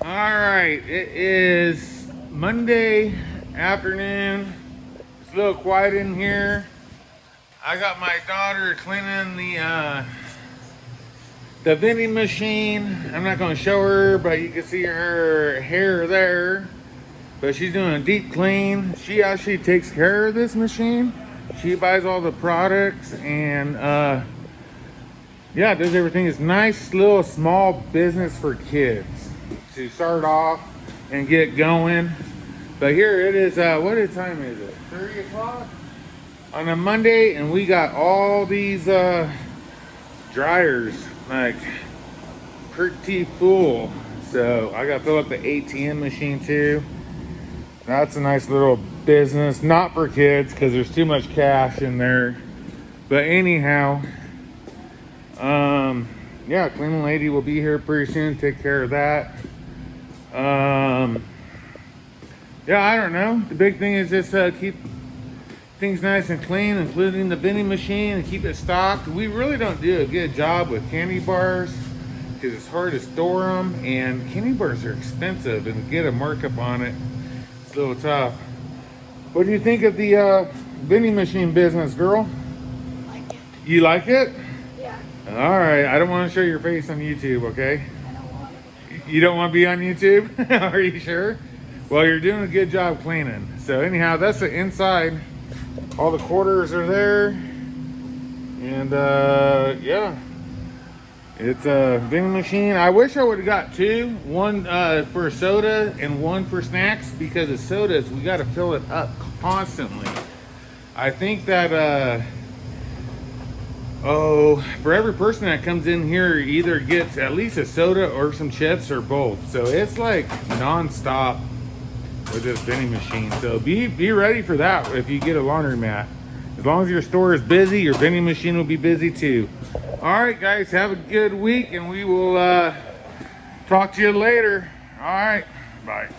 All right, it is Monday afternoon. It's a little quiet in here. I got my daughter cleaning the vending machine. I'm not going to show her, but you can see her hair there. But she's doing a deep clean. She actually takes care of this machine. She buys all the products and yeah, does everything. It's nice little small business for kids to start off and get going. But here it is, what time is it? 3 o'clock on a Monday, and we got all these dryers like pretty full. So I got to fill up the ATM machine too. That's a nice little business, not for kids because there's too much cash in there. But anyhow, yeah, cleaning lady will be here pretty soon. Take care of that. Yeah, I don't know. The big thing is just keep things nice and clean, including the vending machine, and keep it stocked. We really don't do a good job with candy bars because it's hard to store them, and candy bars are expensive, and to get a markup on it, it's a little tough. What do you think of the vending machine business, girl? Like it. You like it? Yeah. All right. I don't want to show your face on YouTube, okay? I don't want it. You don't want to be on YouTube? Are you sure? Well, you're doing a good job cleaning. So anyhow, that's the inside. All the quarters are there. And yeah, it's a vending machine. I wish I would have got two. One for soda and one for snacks, because the sodas, we got to fill it up constantly. I think that for every person that comes in here either gets at least a soda or some chips or both. So it's like non-stop with this vending machine. So be ready for that if you get a laundromat. As long as your store is busy, your vending machine will be busy too. All right, guys, have a good week, and we will talk to you later. All right, bye.